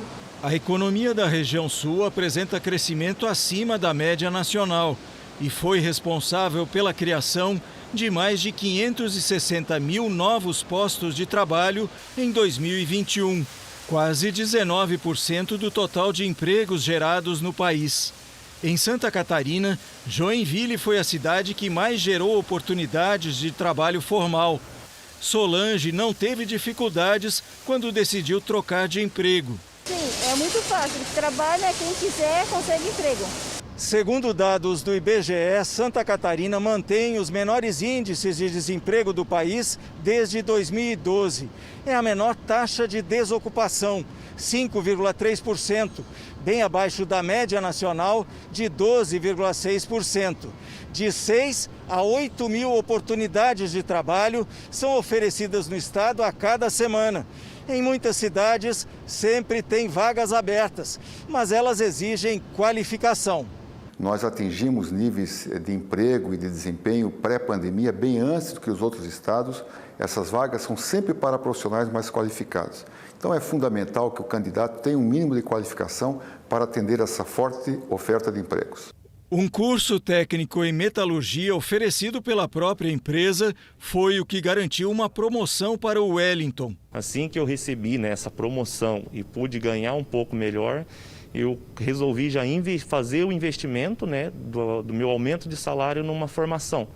Speaker 17: A economia da região sul apresenta crescimento acima da média nacional e foi responsável pela criação de mais de 560 mil novos postos de trabalho em 2021, quase 19% do total de empregos gerados no país. Em Santa Catarina, Joinville foi a cidade que mais gerou oportunidades de trabalho formal. Solange não teve dificuldades quando decidiu trocar de emprego.
Speaker 18: Sim, é muito fácil. Trabalha, quem quiser consegue emprego.
Speaker 17: Segundo dados do IBGE, Santa Catarina mantém os menores índices de desemprego do país desde 2012. É a menor taxa de desocupação, 5,3%, bem abaixo da média nacional de 12,6%. De 6 a 8 mil oportunidades de trabalho são oferecidas no estado a cada semana. Em muitas cidades, sempre tem vagas abertas, mas elas exigem qualificação.
Speaker 19: Nós atingimos níveis de emprego e de desempenho pré-pandemia bem antes do que os outros estados. Essas vagas são sempre para profissionais mais qualificados. Então é fundamental que o candidato tenha um mínimo de qualificação para atender essa forte oferta de empregos.
Speaker 17: Um curso técnico em metalurgia oferecido pela própria empresa foi o que garantiu uma promoção para o Wellington.
Speaker 20: Assim que eu recebi essa promoção e pude ganhar um pouco melhor, eu resolvi já fazer o investimento do meu aumento de salário numa formação.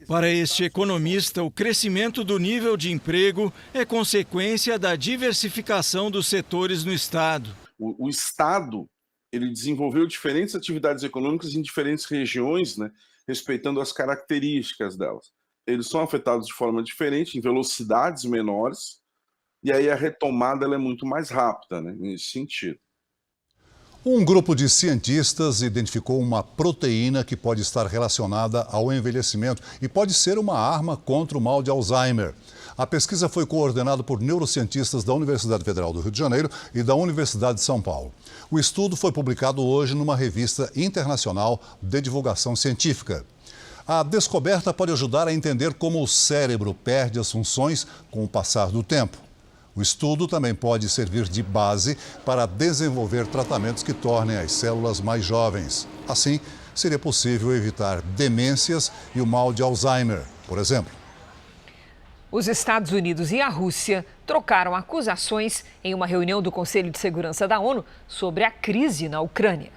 Speaker 17: Para este economista, o crescimento do nível de emprego é consequência da diversificação dos setores no Estado.
Speaker 1: O Estado ele desenvolveu diferentes atividades econômicas em diferentes regiões, né, respeitando as características delas. Eles são afetados de forma diferente, em velocidades menores, e aí a retomada ela é muito mais rápida, né, nesse sentido.
Speaker 2: Um grupo de cientistas identificou uma proteína que pode estar relacionada ao envelhecimento e pode ser uma arma contra o mal de Alzheimer. A pesquisa foi coordenada por neurocientistas da Universidade Federal do Rio de Janeiro e da Universidade de São Paulo. O estudo foi publicado hoje numa revista internacional de divulgação científica. A descoberta pode ajudar a entender como o cérebro perde as funções com o passar do tempo. O estudo também pode servir de base para desenvolver tratamentos que tornem as células mais jovens. Assim, seria possível evitar demências e o mal de Alzheimer, por exemplo.
Speaker 3: Os Estados Unidos e a Rússia trocaram acusações em uma reunião do Conselho de Segurança da ONU sobre a crise na Ucrânia.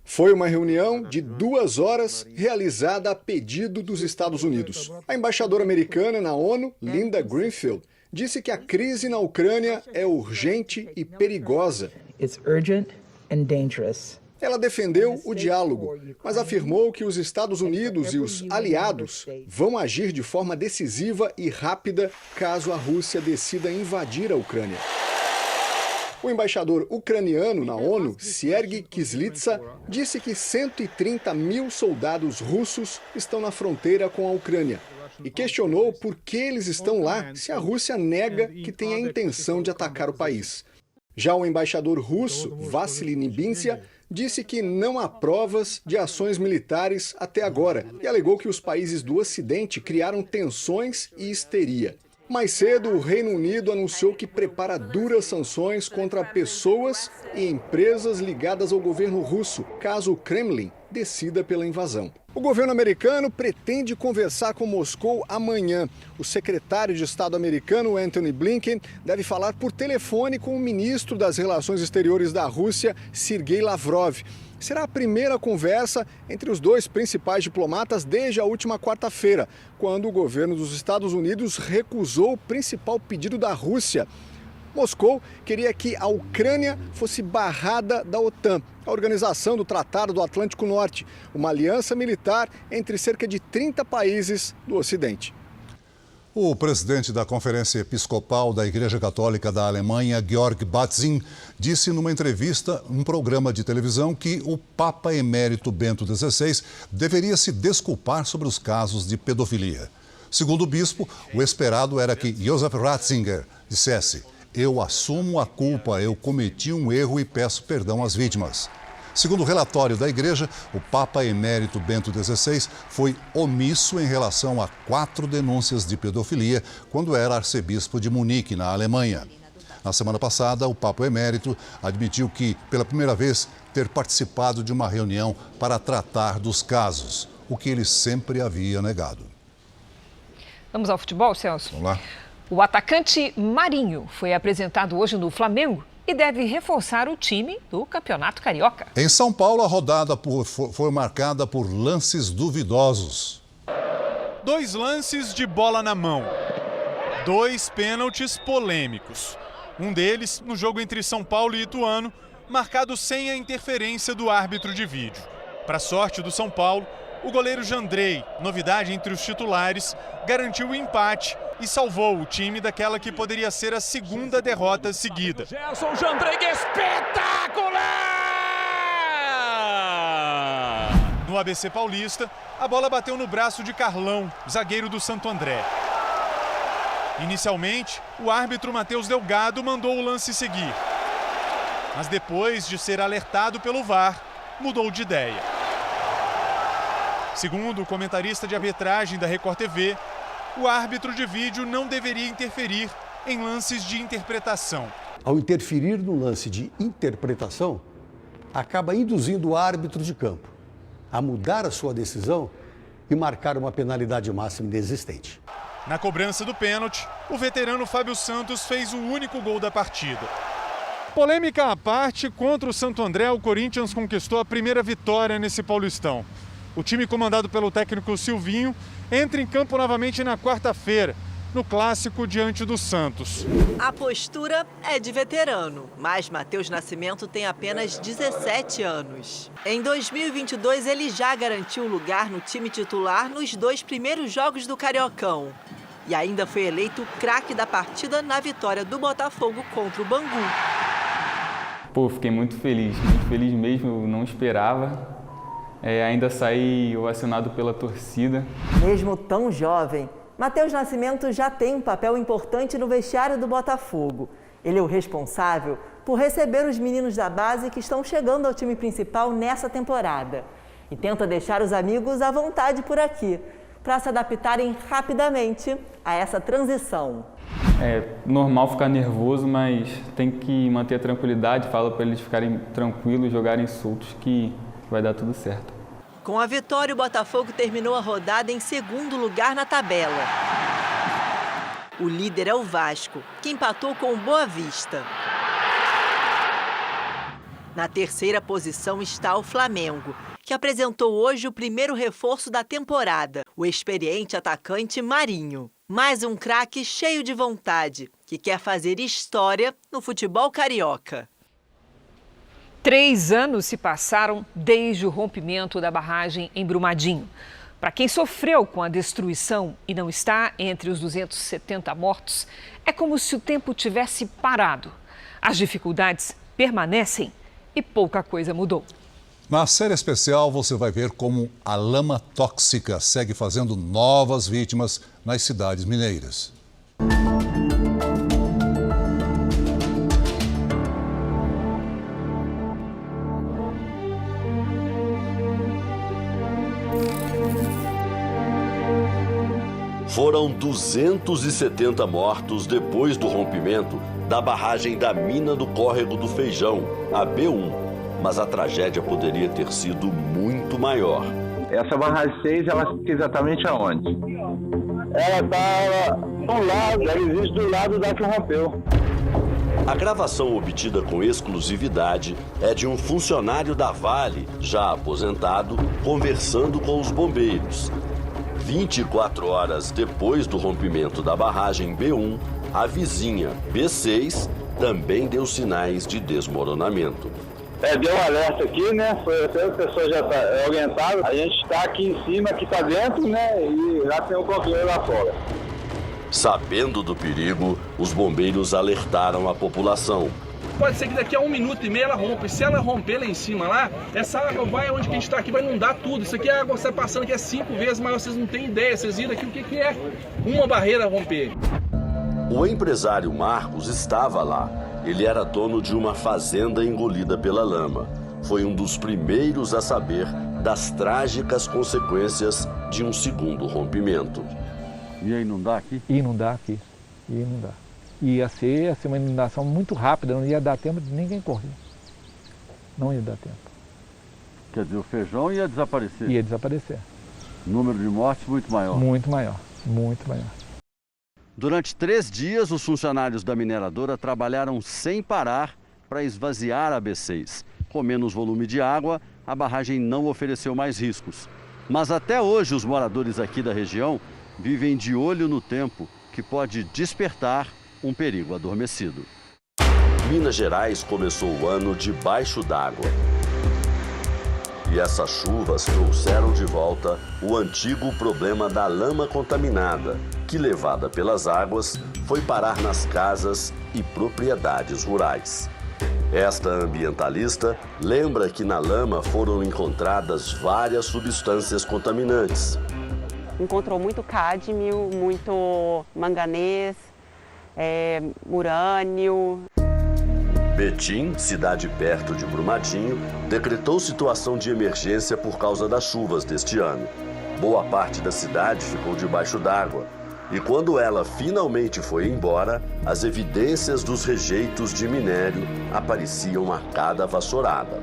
Speaker 22: Foi uma reunião de 2 horas realizada a pedido dos Estados Unidos. A embaixadora americana na ONU, Linda Greenfield, disse que a crise na Ucrânia é urgente e perigosa. Ela defendeu o diálogo, mas afirmou que os Estados Unidos e os aliados vão agir de forma decisiva e rápida caso a Rússia decida invadir a Ucrânia. O embaixador ucraniano na ONU, Sergei Kyslytsya, disse que 130 mil soldados russos estão na fronteira com a Ucrânia e questionou por que eles estão lá se a Rússia nega que tem a intenção de atacar o país. Já o embaixador russo, Vassily Nebenzia, disse que não há provas de ações militares até agora e alegou que os países do Ocidente criaram tensões e histeria. Mais cedo, o Reino Unido anunciou que prepara duras sanções contra pessoas e empresas ligadas ao governo russo, caso o Kremlin decida pela invasão. O governo americano pretende conversar com Moscou amanhã. O secretário de Estado americano, Antony Blinken, deve falar por telefone com o ministro das Relações Exteriores da Rússia, Sergei Lavrov. Será a primeira conversa entre os dois principais diplomatas desde a última quarta-feira, quando o governo dos Estados Unidos recusou o principal pedido da Rússia. Moscou queria que a Ucrânia fosse barrada da OTAN, a Organização do Tratado do Atlântico Norte, uma aliança militar entre cerca de 30 países do Ocidente.
Speaker 2: O presidente da Conferência Episcopal da Igreja Católica da Alemanha, Georg Batzin, disse numa entrevista, num programa de televisão, que o Papa Emérito Bento XVI deveria se desculpar sobre os casos de pedofilia. Segundo o bispo, o esperado era que Josef Ratzinger dissesse: "Eu assumo a culpa, eu cometi um erro e peço perdão às vítimas." Segundo o relatório da Igreja, o Papa Emérito Bento XVI foi omisso em relação a 4 denúncias de pedofilia quando era arcebispo de Munique, na Alemanha. Na semana passada, o Papa Emérito admitiu que, pela primeira vez, ter participado de uma reunião para tratar dos casos, o que ele sempre havia negado.
Speaker 3: Vamos ao futebol, Celso?
Speaker 2: Vamos lá.
Speaker 3: O atacante Marinho foi apresentado hoje no Flamengo e deve reforçar o time do Campeonato Carioca.
Speaker 2: Em São Paulo, a rodada foi marcada por lances duvidosos.
Speaker 23: 2 lances de bola na mão. 2 pênaltis polêmicos. Um deles no jogo entre São Paulo e Ituano, marcado sem a interferência do árbitro de vídeo. Para sorte do São Paulo, o goleiro Jandrei, novidade entre os titulares, garantiu o empate e salvou o time daquela que poderia ser a segunda derrota seguida.
Speaker 24: Gerson Jandrei, espetacular!
Speaker 23: No ABC Paulista, a bola bateu no braço de Carlão, zagueiro do Santo André. Inicialmente, o árbitro Matheus Delgado mandou o lance seguir. Mas depois de ser alertado pelo VAR, mudou de ideia. Segundo o comentarista de arbitragem da Record TV, o árbitro de vídeo não deveria interferir em lances de interpretação.
Speaker 25: Ao interferir no lance de interpretação, acaba induzindo o árbitro de campo a mudar a sua decisão e marcar uma penalidade máxima inexistente.
Speaker 23: Na cobrança do pênalti, o veterano Fábio Santos fez o único gol da partida. Polêmica à parte, contra o Santo André, o Corinthians conquistou a primeira vitória nesse Paulistão. O time comandado pelo técnico Silvinho entra em campo novamente na quarta-feira, no clássico diante do Santos.
Speaker 4: A postura é de veterano, mas Matheus Nascimento tem apenas 17 anos. Em 2022, ele já garantiu lugar no time titular nos 2 primeiros jogos do Cariocão. E ainda foi eleito craque da partida na vitória do Botafogo contra o Bangu.
Speaker 5: Pô, fiquei muito feliz mesmo, eu não esperava. Ainda saí ovacionado pela torcida.
Speaker 4: Mesmo tão jovem, Matheus Nascimento já tem um papel importante no vestiário do Botafogo. Ele é o responsável por receber os meninos da base que estão chegando ao time principal nessa temporada. E tenta deixar os amigos à vontade por aqui, para se adaptarem rapidamente a essa transição.
Speaker 5: É normal ficar nervoso, mas tem que manter a tranquilidade. Falo para eles ficarem tranquilos, jogarem soltos, que vai dar tudo certo.
Speaker 4: Com a vitória, o Botafogo terminou a rodada em segundo lugar na tabela. O líder é o Vasco, que empatou com o Boa Vista. Na terceira posição está o Flamengo, que apresentou hoje o primeiro reforço da temporada, o experiente atacante Marinho. Mais um craque cheio de vontade, que quer fazer história no futebol carioca.
Speaker 3: 3 anos se passaram desde o rompimento da barragem em Brumadinho. Para quem sofreu com a destruição e não está entre os 270 mortos, é como se o tempo tivesse parado. As dificuldades permanecem e pouca coisa mudou.
Speaker 2: Na série especial, você vai ver como a lama tóxica segue fazendo novas vítimas nas cidades mineiras.
Speaker 6: Foram 270 mortos depois do rompimento da barragem da mina do Córrego do Feijão, a B1. Mas a tragédia poderia ter sido muito maior.
Speaker 8: Essa barragem 6, ela fica exatamente aonde? Ela está do lado, ela existe do lado da que rompeu.
Speaker 6: A gravação obtida com exclusividade é de um funcionário da Vale, já aposentado, conversando com os bombeiros. 24 horas depois do rompimento da barragem B1, a vizinha B6 também deu sinais de desmoronamento.
Speaker 8: Deu um alerta aqui, né? Foi até a pessoa já está orientada. A gente está aqui em cima, aqui para dentro, né? E lá tem o controle lá fora.
Speaker 6: Sabendo do perigo, os bombeiros alertaram a população.
Speaker 10: Pode ser que daqui a 1 minuto e meio ela rompa. E se ela romper lá em cima lá, essa água vai onde que a gente está aqui, vai inundar tudo. Isso aqui a água está passando que é 5 vezes maior, vocês não têm ideia. Vocês viram aqui o que é uma barreira romper.
Speaker 6: O empresário Marcos estava lá. Ele era dono de uma fazenda engolida pela lama. Foi um dos primeiros a saber das trágicas consequências de um segundo rompimento.
Speaker 26: Ia inundar aqui?
Speaker 27: Ia inundar aqui, ia inundar. Ia ser uma inundação muito rápida, não ia dar tempo de ninguém correr. Não ia dar tempo.
Speaker 26: Quer dizer, o feijão ia desaparecer?
Speaker 27: Ia desaparecer.
Speaker 26: Número de mortes muito maior?
Speaker 27: Muito maior, muito maior.
Speaker 26: Durante 3 dias, os funcionários da mineradora trabalharam sem parar para esvaziar a B6. Com menos volume de água, a barragem não ofereceu mais riscos. Mas até hoje, os moradores aqui da região vivem de olho no tempo, que pode despertar um perigo adormecido.
Speaker 6: Minas Gerais começou o ano debaixo d'água. E essas chuvas trouxeram de volta o antigo problema da lama contaminada, que, levada pelas águas, foi parar nas casas e propriedades rurais. Esta ambientalista lembra que na lama foram encontradas várias substâncias contaminantes.
Speaker 28: Encontrou muito cádmio, muito manganês, urânio.
Speaker 6: Betim, cidade perto de Brumadinho, decretou situação de emergência por causa das chuvas deste ano. Boa parte da cidade ficou debaixo d'água. E quando ela finalmente foi embora, as evidências dos rejeitos de minério apareciam a cada vassourada.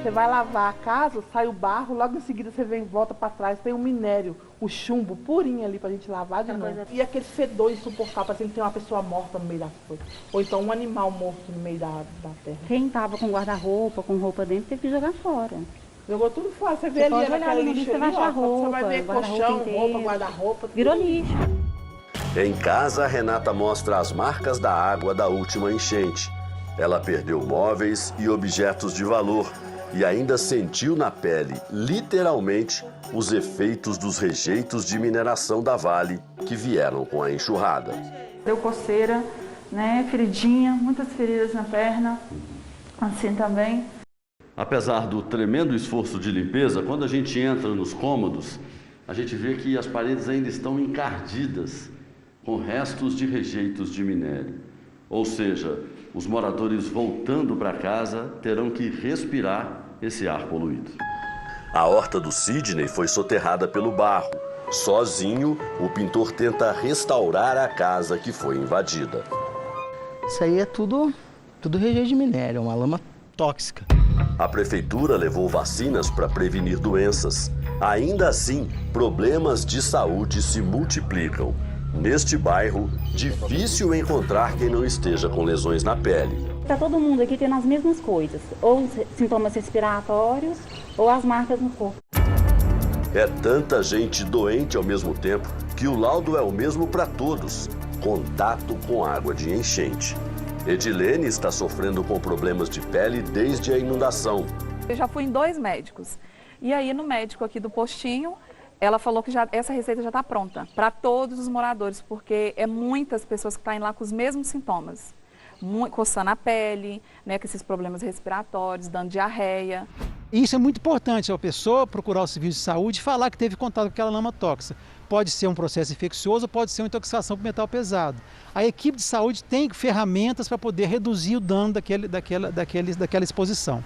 Speaker 29: Você vai lavar a casa, sai o barro, logo em seguida você vem, volta para trás, tem um minério, o chumbo purinho ali pra gente lavar de novo. E aquele fedor insuportável, parecendo que tem uma pessoa morta no meio das coisas. Ou então um animal morto no meio da terra.
Speaker 30: Quem tava com guarda-roupa, com roupa dentro, teve que jogar fora.
Speaker 29: Jogou tudo fora. Você vê ali naquela lixo ali, você vai ver colchão, roupa, guarda-roupa.
Speaker 28: Virou lixo.
Speaker 6: Em casa, Renata mostra as marcas da água da última enchente. Ela perdeu móveis e objetos de valor e ainda sentiu na pele, literalmente, os efeitos dos rejeitos de mineração da Vale que vieram com a enxurrada.
Speaker 7: Deu coceira, né, feridinha, muitas feridas na perna, assim também.
Speaker 26: Apesar do tremendo esforço de limpeza, quando a gente entra nos cômodos, a gente vê que as paredes ainda estão encardidas com restos de rejeitos de minério. Ou seja, os moradores voltando para casa terão que respirar esse ar poluído.
Speaker 6: A horta do Sidney foi soterrada pelo barro. Sozinho, o pintor tenta restaurar a casa que foi invadida.
Speaker 9: Isso aí é tudo rejeito de minério, é uma lama tóxica.
Speaker 6: A prefeitura levou vacinas para prevenir doenças. Ainda assim, problemas de saúde se multiplicam. Neste bairro, difícil encontrar quem não esteja com lesões na pele.
Speaker 28: Está todo mundo aqui tendo as mesmas coisas, ou sintomas respiratórios, ou as marcas no corpo.
Speaker 6: É tanta gente doente ao mesmo tempo que o laudo é o mesmo para todos: contato com água de enchente. Edilene está sofrendo com problemas de pele desde a inundação.
Speaker 11: Eu já fui em 2 médicos. E aí no médico aqui do postinho, ela falou que essa receita já está pronta para todos os moradores, porque é muitas pessoas que estão lá com os mesmos sintomas. Coçando a pele, né, com esses problemas respiratórios, dando diarreia.
Speaker 12: Isso é muito importante, a pessoa procurar o serviço de saúde e falar que teve contato com aquela lama tóxica. Pode ser um processo infeccioso, pode ser uma intoxicação por metal pesado. A equipe de saúde tem ferramentas para poder reduzir o dano daquela exposição.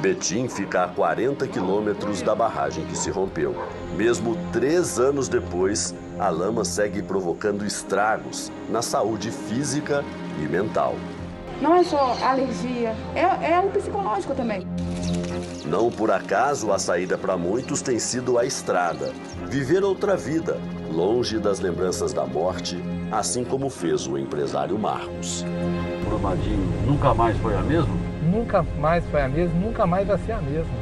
Speaker 6: Betim fica a 40 quilômetros da barragem que se rompeu. Mesmo 3 anos depois, a lama segue provocando estragos na saúde física e mental.
Speaker 7: Não é só alergia, é o psicológico também.
Speaker 6: Não por acaso a saída para muitos tem sido a estrada. Viver outra vida, longe das lembranças da morte, assim como fez o empresário Marcos.
Speaker 26: Brumadinho nunca mais foi a mesma?
Speaker 27: Nunca mais foi a mesma, nunca mais vai ser a mesma.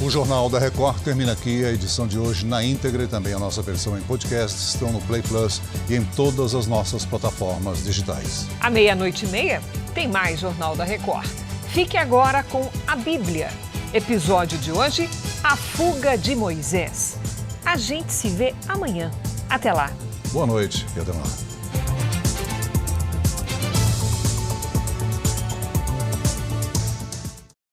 Speaker 2: O Jornal da Record termina aqui. A edição de hoje na íntegra e também a nossa versão em podcast estão no Play Plus e em todas as nossas plataformas digitais.
Speaker 3: À 00:30 tem mais Jornal da Record. Fique agora com a Bíblia. Episódio de hoje, a fuga de Moisés. A gente se vê amanhã. Até lá.
Speaker 2: Boa noite e até lá.